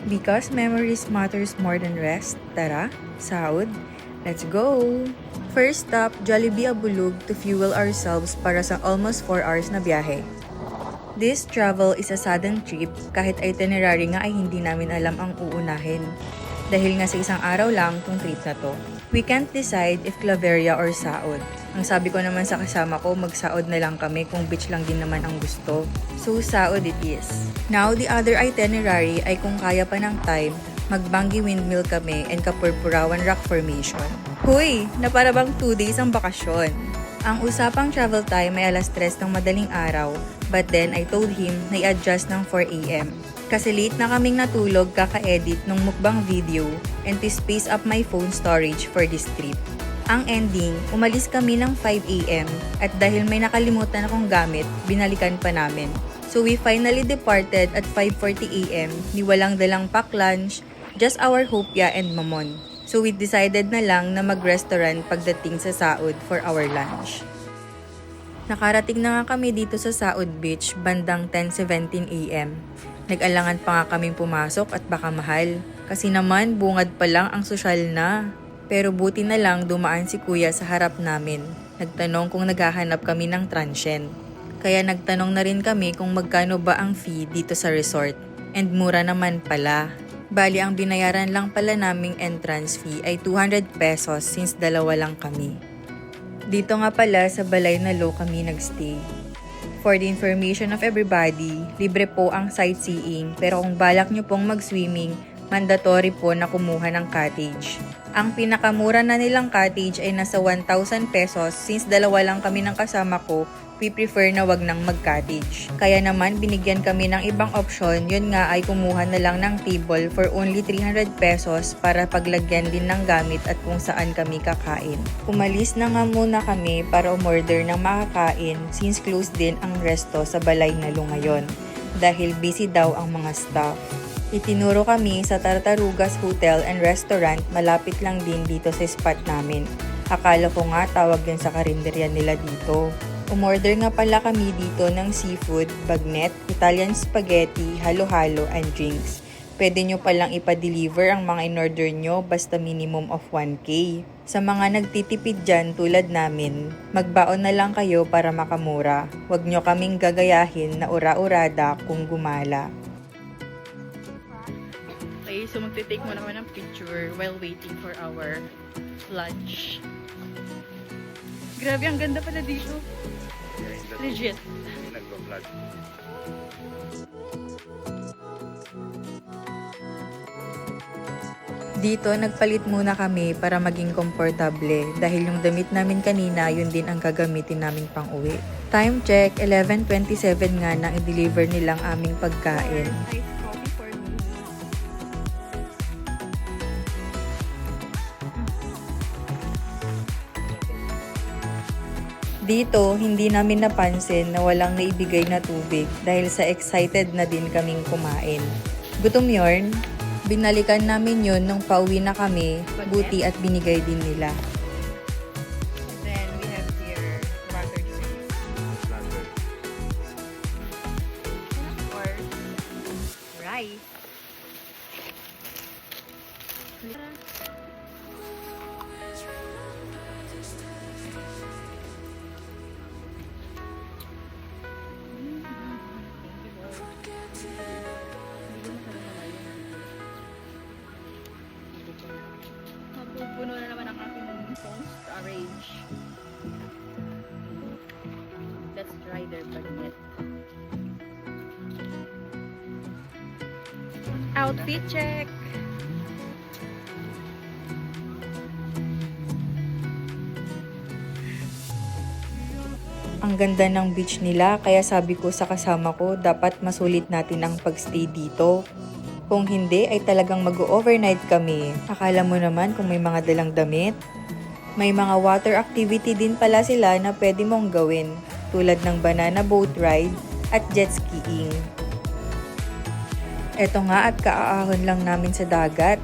Because memories matters more than rest, tara, Saud, let's go! First stop, Jollibee Abulug to fuel ourselves para sa almost 4 hours na biyahe. This travel is a sudden trip kahit itinerary nga ay hindi namin alam ang uunahin. Dahil nga sa isang araw lang tong trip na to. We can't decide if Claveria or Saud. Ang sabi ko naman sa kasama ko, mag-Saud na lang kami kung beach lang din naman ang gusto. So Saud it is. Now the other itinerary ay kung kaya pa ng time, mag-Bangi Windmill kami and Kapurpurawan Rock Formation. Huy! Na para bang 2 days ang bakasyon. Ang usapang travel time ay alas 3 ng madaling araw, but then I told him na i-adjust ng 4 AM. Kasi late na kaming natulog kaka-edit ng mukbang video and to space up my phone storage for this trip. Ang ending, umalis kami ng 5 AM at dahil may nakalimutan akong gamit, binalikan pa namin. So we finally departed at 5:40 AM ni walang dalang pack lunch, just our hopya and mamon. So we decided na lang na mag-restaurant pagdating sa Saud for our lunch. Nakarating na nga kami dito sa Saud Beach bandang 10:17 AM. Nag-alangan pa nga kaming pumasok at baka mahal. Kasi naman bungad pa lang ang sosyal na. Pero buti na lang dumaan si kuya sa harap namin. Nagtanong kung naghahanap kami ng transient. Kaya nagtanong na rin kami kung magkano ba ang fee dito sa resort. And mura naman pala. Bali ang binayaran lang pala naming entrance fee ay 200 pesos since dalawa lang kami. Dito nga pala sa Balay na Lo kami nagstay. For the information of everybody, libre po ang sightseeing pero kung balak nyo pong mag-swimming, mandatory po na kumuha ng cottage. Ang pinakamura na nilang cottage ay nasa 1,000 pesos since dalawa lang kami ng kasama ko, we prefer na wag nang mag-cottage. Kaya naman binigyan kami ng ibang option, yun nga ay kumuha na lang ng table for only 300 pesos para paglagyan din ng gamit at kung saan kami kakain. Umalis na nga muna kami para umorder ng makakain since closed din ang resto sa Balay na Lo ngayon dahil busy daw ang mga staff. Itinuro kami sa Tartarugas Hotel and Restaurant malapit lang din dito sa spot namin. Akala ko nga tawag din sa karinderya nila dito. Umorder nga pala kami dito ng seafood, bagnet, Italian spaghetti, halo-halo, and drinks. Pwede nyo palang ipa-deliver ang mga in-order nyo basta minimum of 1K. Sa mga nagtitipid dyan tulad namin, magbaon na lang kayo para makamura. Huwag nyo kaming gagayahin na ura-urada kung gumala. Okay, so magte-take muna kami ng picture while waiting for our lunch. Grabe, ang ganda pala dito. Legit. Nagpa-vlog. Dito, nagpalit muna kami para maging komportable dahil yung damit namin kanina, yun din ang gagamitin namin pang uwi. Time check, 11:27 nga nang i-deliver nilang aming pagkain. Dito, hindi namin napansin na walang naibigay na tubig dahil sa excited na din kaming kumain. Gutom yorn, binalikan namin yun nung pauwi na kami, buti at binigay din nila. Then we have here butter chicken. Of course, rice. Mapupuno na naman ang aking phone storage. Let's try their bagnet. Outfit check! Ang ganda ng beach nila kaya sabi ko sa kasama ko dapat masulit natin ang pagstay dito. Kung hindi ay talagang mag-overnight kami. Akala mo naman kung may mga dalang damit. May mga water activity din pala sila na pwede mong gawin tulad ng banana boat ride at jet skiing. Eto nga at kaaahon lang namin sa dagat.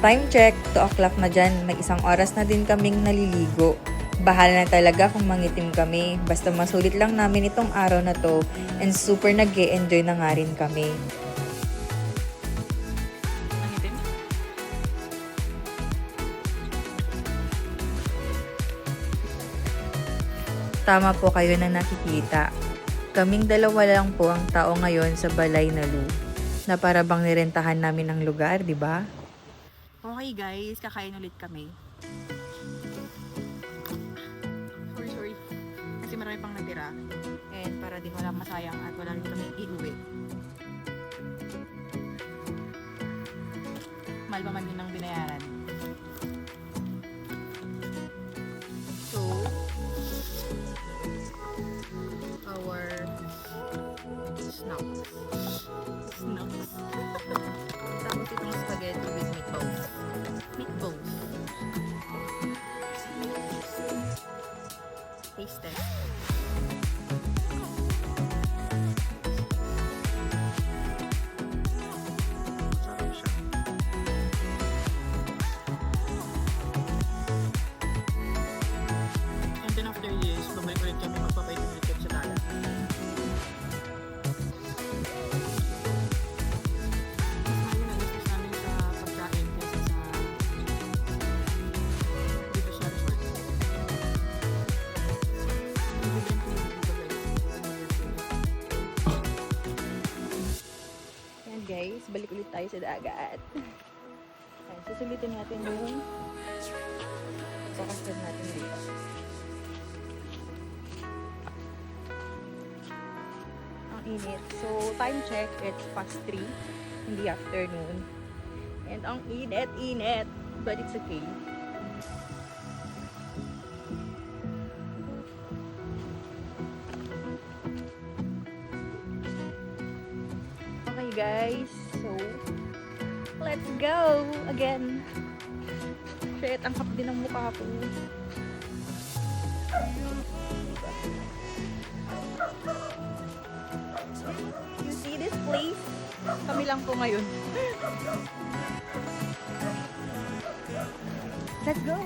Time check, 2 o'clock na dyan, may 1 oras na din kaming naliligo. Bahala na talaga kung mangitim kami, basta masulit lang namin itong araw na to and super nag-e-enjoy na nga rin kami. Tama po kayo na nakikita. Kaming dalawa lang po ang tao ngayon sa Balay na Lu, na para bang nirentahan namin ang lugar, di ba? Okay guys, kakain ulit kami. Sorry. Kasi marami pang natira. And para din wala masayang at wala rin kami iuwi. Mahal pa man din ang binayaran. So, our snacks. Tapos itong spaghetti with meatballs. Taste test. Sarap siya. And then after this, babalik ulit kami magpapaitin ulit sa dagat. Guys, balik ulit tayo sa dagat. Ayan, susulitin natin yung pakasad natin dito. Ang init. So, time check, it's past 3 in the afternoon. And ang init. But it's okay. Okay guys, so let's go again. Shit, ang hap din ng mukha ko. You see this place? Kami lang po ngayon. Let's go!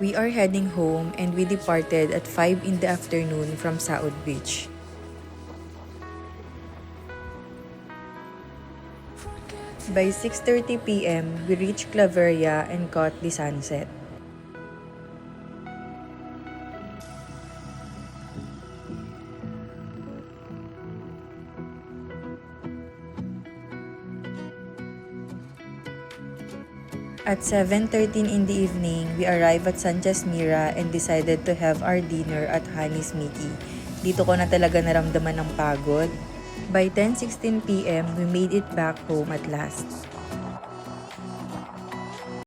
We are heading home and we departed at 5 in the afternoon from Saud Beach. By 6:30 p.m., we reached Claveria and caught the sunset. At 7:13 in the evening, we arrived at San Jasmira and decided to have our dinner at Honey's Mickey. Dito ko na talaga naramdaman ng pagod. By 10:16 p.m., we made it back home at last.